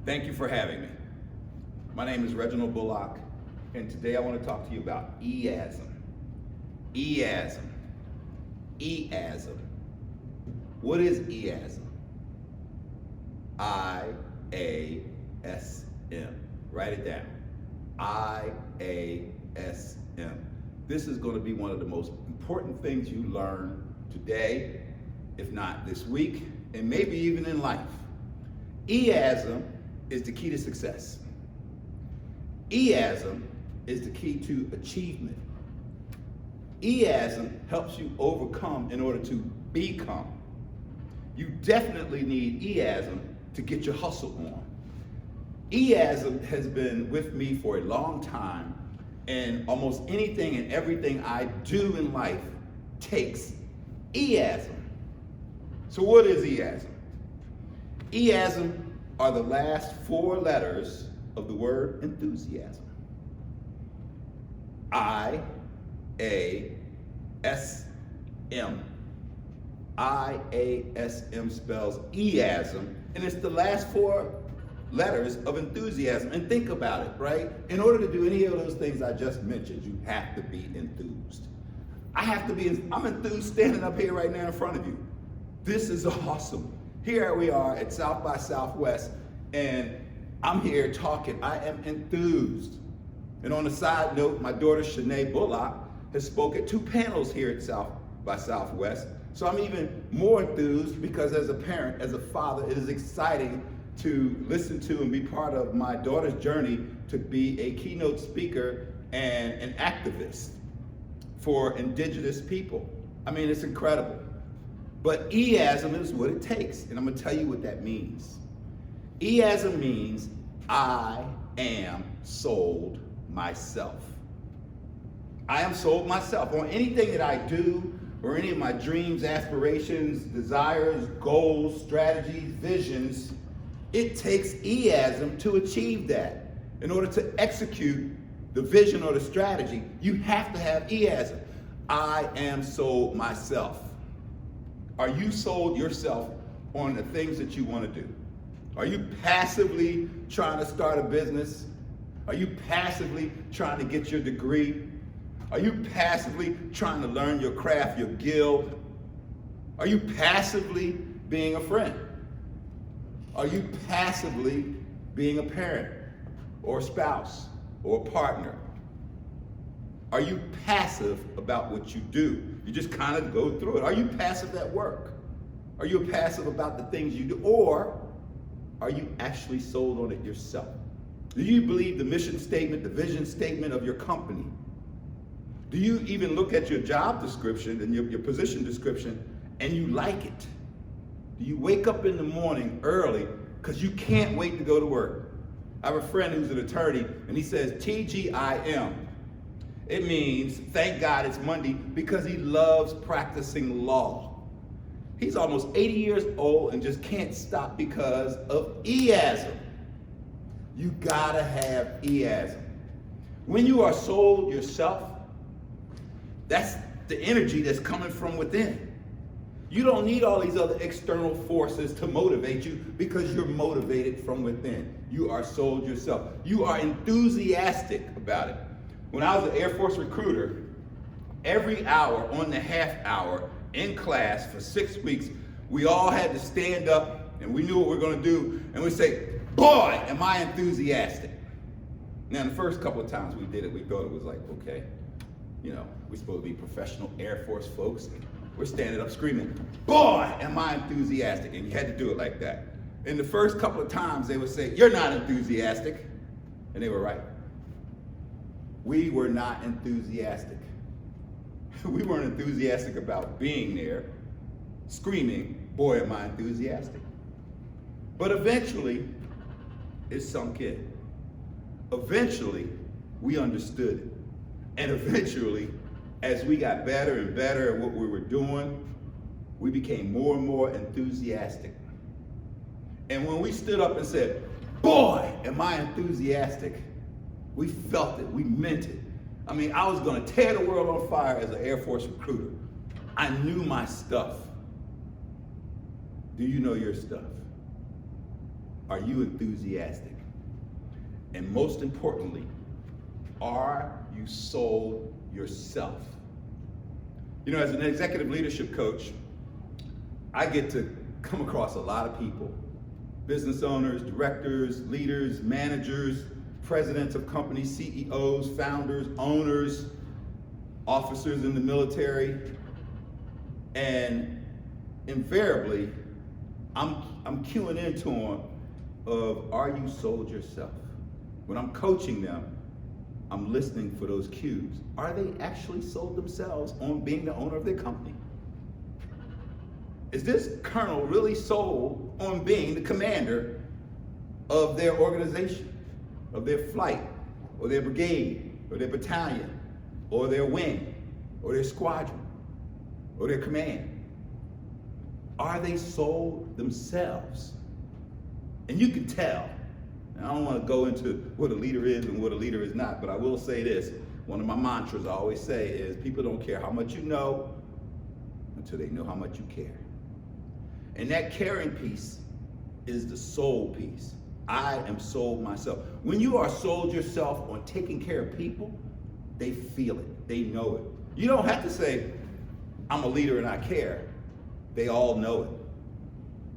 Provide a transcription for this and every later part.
Thank you for having me. My name is Reginald Bullock, and today I want to talk to you about IASM. IASM. IASM. What is IASM? IASM. Write it down. IASM. This is going to be one of the most important things you learn today, if not this week, and maybe even in life. IASM is the key to success. IASM is the key to achievement. IASM helps you overcome in order to become. You definitely need IASM to get your hustle on. IASM has been with me for a long time, and almost anything and everything I do in life takes IASM. So what is IASM? IASM are the last four letters of the word enthusiasm. I-A-S-M. IASM spells IASM, and it's the last four letters of enthusiasm. And think about it, right? In order to do any of those things I just mentioned, you have to be enthused. I'm enthused standing up here right now in front of you. This is awesome. Here we are at South by Southwest, and I'm here talking. I am enthused. And on a side note, my daughter Shanae Bullock has spoke at 2 panels here at South by Southwest. So I'm even more enthused because as a parent, as a father, it is exciting to listen to and be part of my daughter's journey to be a keynote speaker and an activist for indigenous people. I mean, it's incredible. But IASM is what it takes, and I'm gonna tell you what that means. IASM means I am sold myself. I am sold myself on anything that I do, or any of my dreams, aspirations, desires, goals, strategies, visions. It takes IASM to achieve that. In order to execute the vision or the strategy, you have to have IASM. I am sold myself. Are you sold yourself on the things that you want to do? Are you passively trying to start a business? Are you passively trying to get your degree? Are you passively trying to learn your craft, your guild? Are you passively being a friend? Are you passively being a parent or a spouse or a partner? Are you passive about what you do? You just kind of go through it. Are you passive at work? Are you passive about the things you do? Or are you actually sold on it yourself? Do you believe the mission statement, the vision statement of your company? Do you even look at your job description and your position description and you like it? Do you wake up in the morning early because you can't wait to go to work? I have a friend who's an attorney, and he says TGIM. It means thank God it's Monday, because he loves practicing law. He's almost 80 years old and just can't stop because of IASM. You gotta have IASM. When you are sold yourself, that's the energy that's coming from within. You don't need all these other external forces to motivate you because you're motivated from within. You are sold yourself. You are enthusiastic about it. When I was an Air Force recruiter, every hour on the half hour in class for 6 weeks, we all had to stand up and we knew what we were gonna do, and we'd say, boy, am I enthusiastic. Now, the first couple of times we did it, we thought it was like, okay, you know, we're supposed to be professional Air Force folks. We're standing up screaming, boy, am I enthusiastic. And you had to do it like that. And the first couple of times they would say, you're not enthusiastic. And they were right. We were not enthusiastic. We weren't enthusiastic about being there, screaming, boy, am I enthusiastic. But eventually, it sunk in. Eventually, we understood it. And eventually, as we got better and better at what we were doing, we became more and more enthusiastic. And when we stood up and said, boy, am I enthusiastic, we felt it, we meant it. I mean, I was gonna tear the world on fire as an Air Force recruiter. I knew my stuff. Do you know your stuff? Are you enthusiastic? And most importantly, are you sold yourself? You know, as an executive leadership coach, I get to come across a lot of people, business owners, directors, leaders, managers, presidents of companies, CEOs, founders, owners, officers in the military, and invariably, I'm cueing into them of, are you sold yourself? When I'm coaching them, I'm listening for those cues. Are they actually sold themselves on being the owner of their company? Is this colonel really sold on being the commander of their organization, of their flight, or their brigade, or their battalion, or their wing, or their squadron, or their command? Are they sold themselves? And you can tell. Now, I don't want to go into what a leader is and what a leader is not, but I will say this. One of my mantras I always say is, people don't care how much you know until they know how much you care. And that caring piece is the soul piece. I am sold myself. When you are sold yourself on taking care of people, they feel it, they know it. You don't have to say, I'm a leader and I care. They all know it,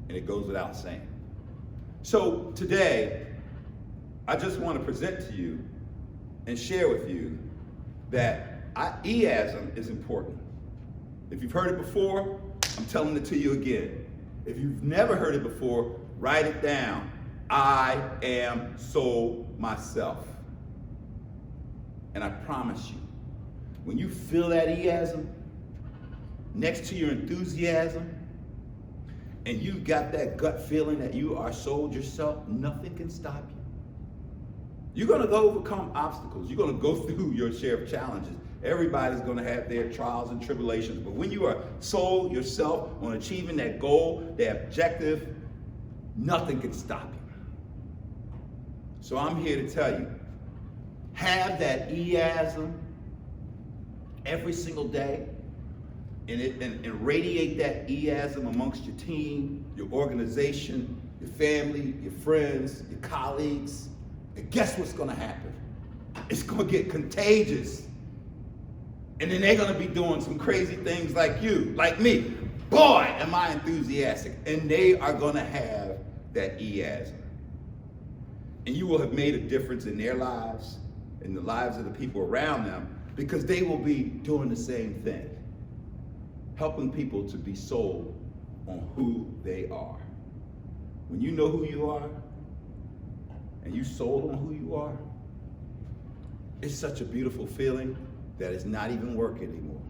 and it goes without saying. So today, I just want to present to you and share with you that IASM is important. If you've heard it before, I'm telling it to you again. If you've never heard it before, write it down. I am sold myself. And I promise you, when you feel that IASM next to your enthusiasm, and you've got that gut feeling that you are sold yourself, nothing can stop you. You're gonna go overcome obstacles. You're gonna go through your share of challenges. Everybody's gonna have their trials and tribulations, but when you are sold yourself on achieving that goal, that objective, nothing can stop you. So I'm here to tell you, have that IASM every single day, and radiate that IASM amongst your team, your organization, your family, your friends, your colleagues. And guess what's gonna happen? It's gonna get contagious. And then they're gonna be doing some crazy things like you, like me. Boy, am I enthusiastic. And they are gonna have that IASM. And you will have made a difference in their lives, in the lives of the people around them, because they will be doing the same thing. Helping people to be sold on who they are. When you know who you are, and you sold on who you are, it's such a beautiful feeling that it's not even work anymore.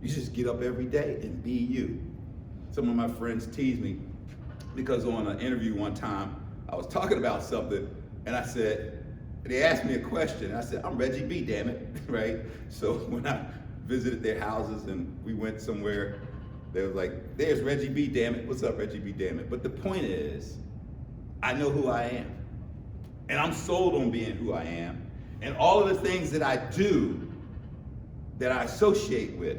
You just get up every day and be you. Some of my friends tease me because on an interview one time, I was talking about something, and I said, they asked me a question, and I said, I'm Reggie B, damn it, right? So when I visited their houses and we went somewhere, they was like, there's Reggie B, damn it. What's up, Reggie B, damn it? But the point is, I know who I am. And I'm sold on being who I am. And all of the things that I do, that I associate with,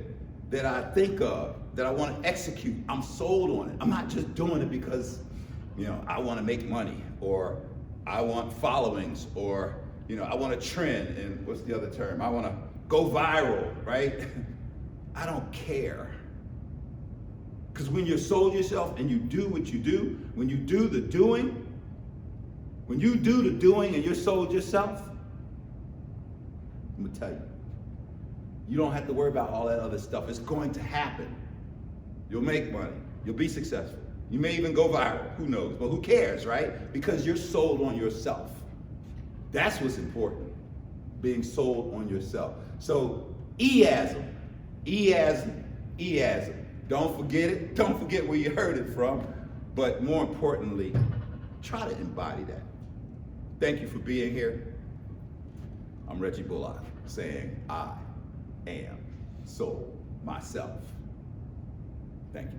that I think of, that I want to execute, I'm sold on it. I'm not just doing it because, I want to make money, or I want followings, or, I want to trend, and what's the other term? I want to go viral, right? I don't care. Because when you're sold yourself and you do what you do, when you do the doing, when you do the doing and you're sold yourself, I'm gonna tell you, you don't have to worry about all that other stuff. It's going to happen. You'll make money. You'll be successful. You may even go viral. Who knows? But who cares, right? Because you're sold on yourself. That's what's important. Being sold on yourself. So IASM, IASM, IASM. Don't forget it. Don't forget where you heard it from. But more importantly, try to embody that. Thank you for being here. I'm Reggie Bullock saying I am sold myself. Thank you.